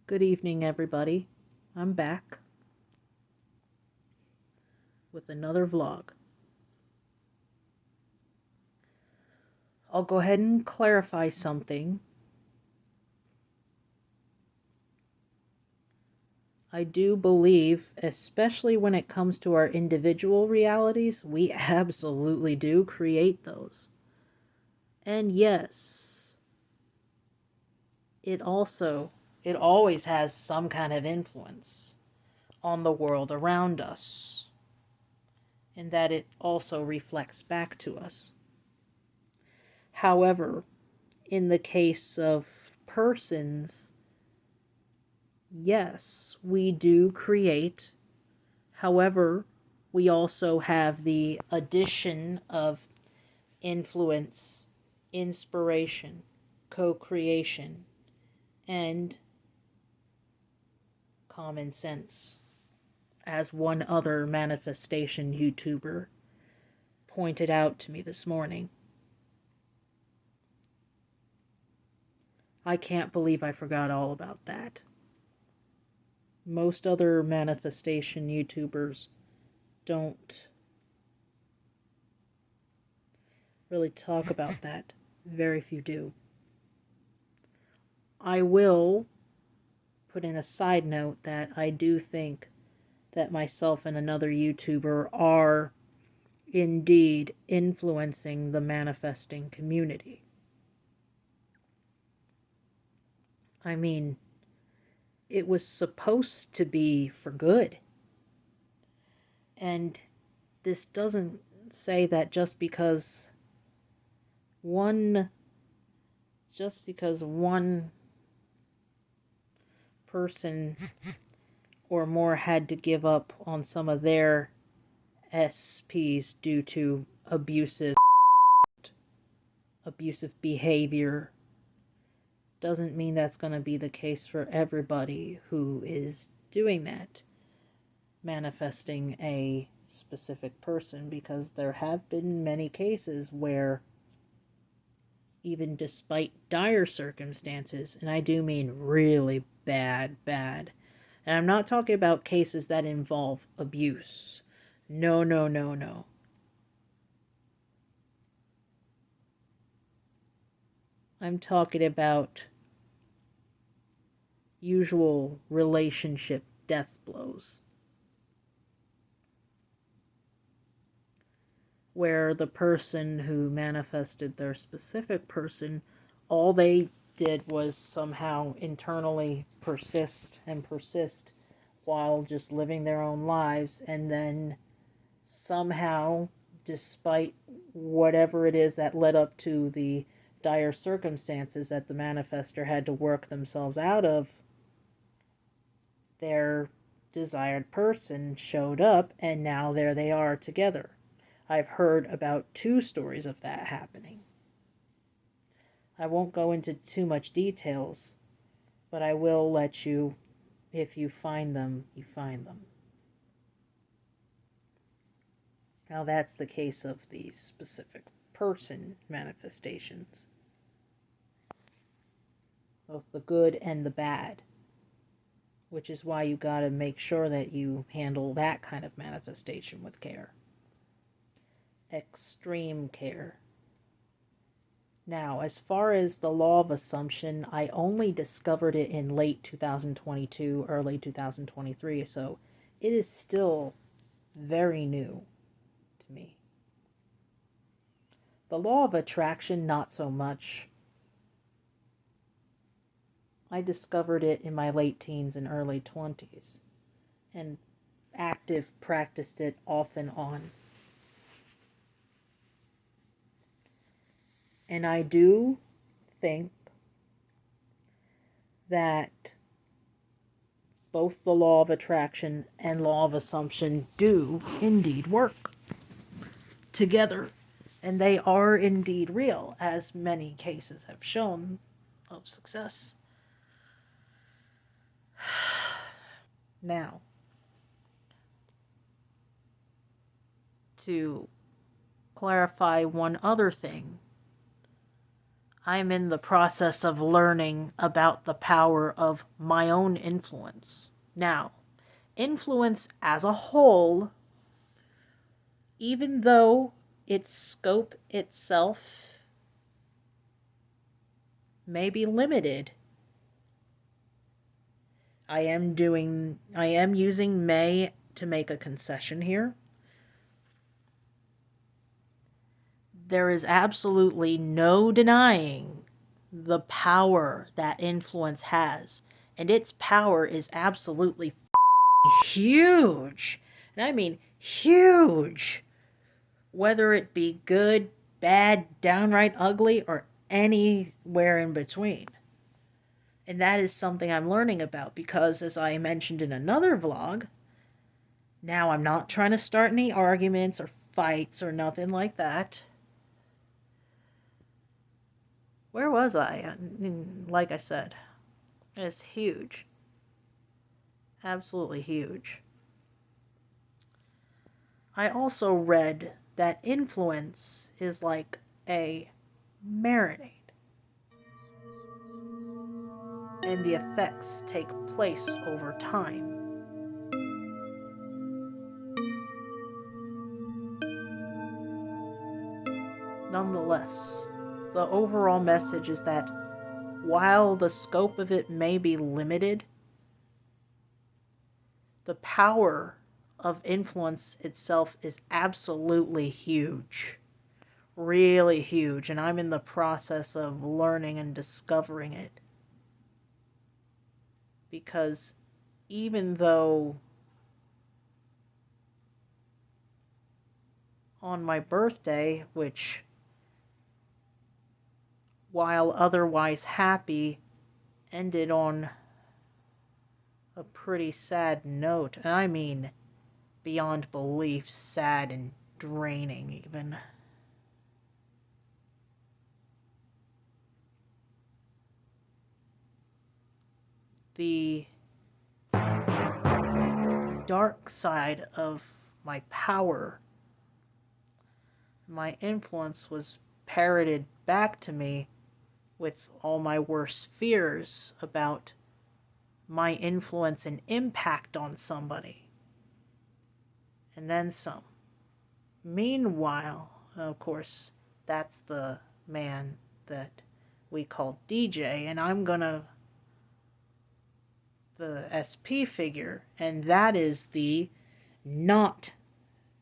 Good evening, everybody. I'm back with another vlog. I'll go ahead and clarify something. I do believe, especially when it comes to our individual realities, we absolutely do create those. And yes, it always has some kind of influence on the world around us, in that it also reflects back to us. However, in the case of persons, yes, we do create. However, we also have the addition of influence, inspiration, co-creation, and common sense, as one other manifestation YouTuber pointed out to me this morning. I can't believe I forgot all about that. Most other manifestation YouTubers don't really talk about that. Very few do. I will put in a side note that I do think that myself and another YouTuber are indeed influencing the manifesting community. I mean, it was supposed to be for good. And this doesn't say that just because one person or more had to give up on some of their SPs due to abusive behavior, doesn't mean that's going to be the case for everybody who is doing that, manifesting a specific person, because there have been many cases where, even despite dire circumstances, and I do mean really bad, and I'm not talking about cases that involve abuse. No, no, no, no. I'm talking about usual relationship death blows, where the person who manifested their specific person, all they did was somehow internally persist while just living their own lives, and then somehow, despite whatever it is that led up to the dire circumstances that the manifester had to work themselves out of, their desired person showed up, and now there they are together. I've heard about 2 stories of that happening. I won't go into too much details, but I will let you, if you find them, you find them. Now that's the case of the specific person manifestations, both the good and the bad, which is why you gotta make sure that you handle that kind of manifestation with care. Extreme care. Now, as far as the law of assumption, I only discovered it in late 2022, early 2023, so it is still very new to me. The law of attraction, not so much. I discovered it in my late teens and early 20s, and practiced it off and on. And I do think that both the law of attraction and law of assumption do indeed work together, and they are indeed real, as many cases have shown of success. Now, to clarify one other thing, I'm in the process of learning about the power of my own influence. Now, influence as a whole, even though its scope itself may be limited, I am using may to make a concession here. There is absolutely no denying the power that influence has, and its power is absolutely huge. And I mean huge. Whether it be good, bad, downright ugly, or anywhere in between. And that is something I'm learning about because, as I mentioned in another vlog, now I'm not trying to start any arguments or fights or nothing like that. Where was I? Like I said, it's huge. Absolutely huge. I also read that influence is like a marinade, and the effects take place over time. Nonetheless, the overall message is that while the scope of it may be limited, the power of influence itself is absolutely huge. Really huge, and I'm in the process of learning and discovering it. Because even though on my birthday, which, while otherwise happy, ended on a pretty sad note, and I mean beyond belief sad and draining even. The dark side of my power, my influence, was parroted back to me with all my worst fears about my influence and impact on somebody. And then some. Meanwhile, of course, that's the man that we call DJ, and I'm gonna the SP figure, and that is the not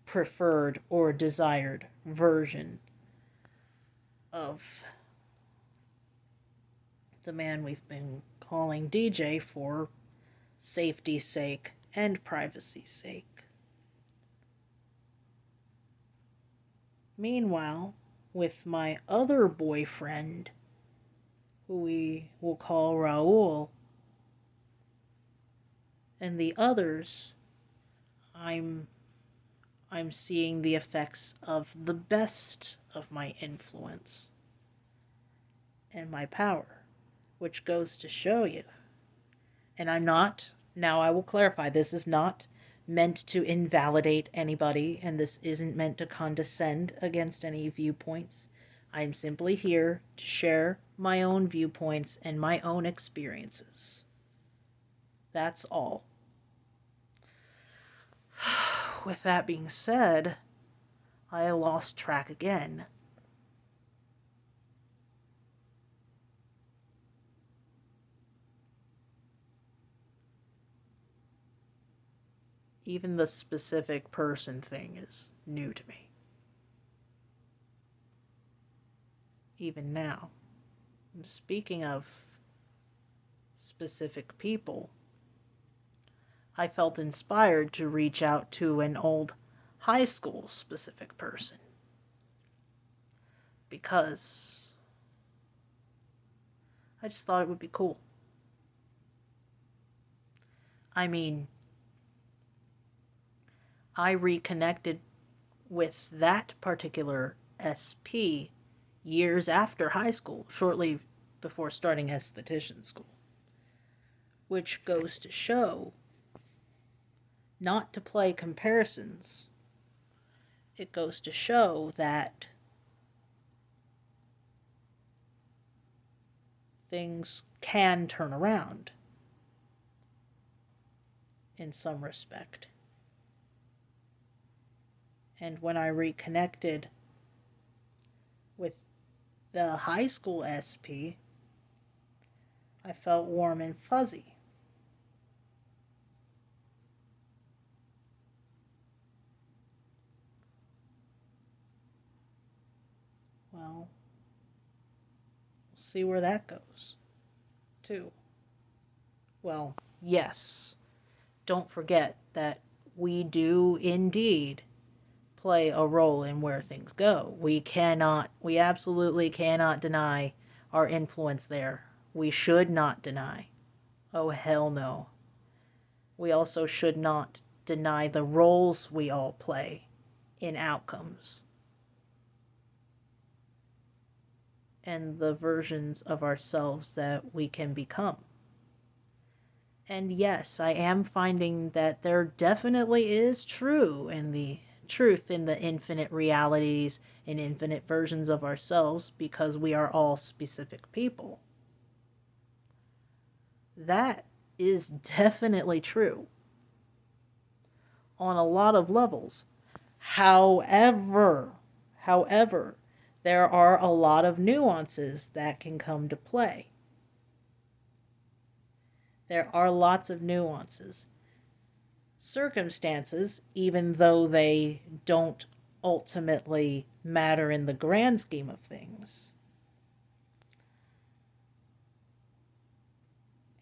preferred or desired version of the man we've been calling DJ for safety's sake and privacy's sake. Meanwhile, with my other boyfriend, who we will call Raul, and the others, I'm seeing the effects of the best of my influence and my power, which goes to show you. And now I will clarify, this is not meant to invalidate anybody, and this isn't meant to condescend against any viewpoints. I'm simply here to share my own viewpoints and my own experiences. That's all. With that being said, I lost track again. Even the specific person thing is new to me. Even now. Speaking of specific people, I felt inspired to reach out to an old high school specific person. Because I just thought it would be cool. I mean, I reconnected with that particular SP years after high school, shortly before starting esthetician school. Which goes to show, not to play comparisons, it goes to show that things can turn around in some respect. And when I reconnected with the high school SP, I felt warm and fuzzy. Well, we'll see where that goes, too. Well, yes, don't forget that we do indeed play a role in where things go. We absolutely cannot deny our influence there. We should not deny. Oh, hell no. We also should not deny the roles we all play in outcomes and the versions of ourselves that we can become. And yes, I am finding that there definitely is truth in the infinite realities and infinite versions of ourselves because we are all specific people. That is definitely true on a lot of levels. However, there are a lot of nuances that can come to play. There are lots of nuances. Circumstances, even though they don't ultimately matter in the grand scheme of things,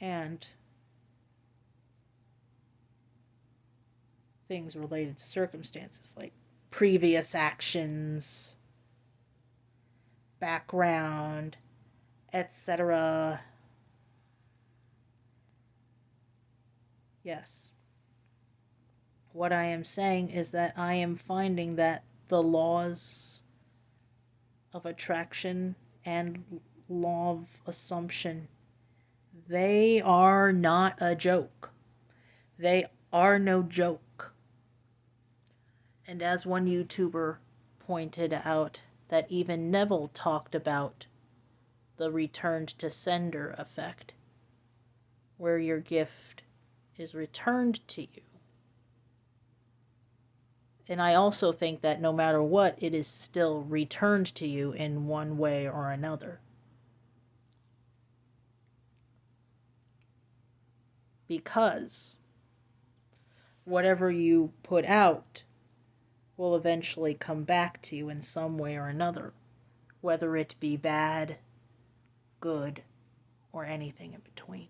and things related to circumstances like previous actions, background, etc. Yes. What I am saying is that I am finding that the laws of attraction and law of assumption, they are not a joke. They are no joke. And as one YouTuber pointed out, that even Neville talked about the returned to sender effect, where your gift is returned to you. And I also think that no matter what, it is still returned to you in one way or another. Because whatever you put out will eventually come back to you in some way or another, whether it be bad, good, or anything in between.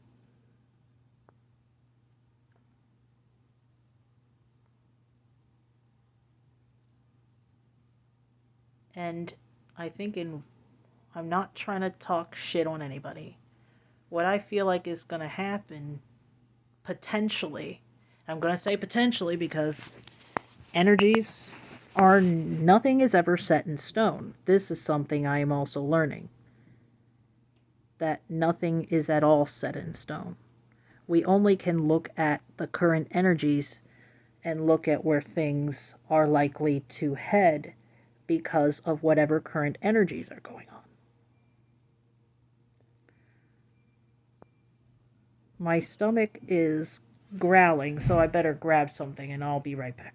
And I think I'm not trying to talk shit on anybody. What I feel like is going to happen, potentially, I'm going to say potentially because energies are, nothing is ever set in stone. This is something I am also learning. That nothing is at all set in stone. We only can look at the current energies and look at where things are likely to head because of whatever current energies are going on. My stomach is growling, so I better grab something and I'll be right back.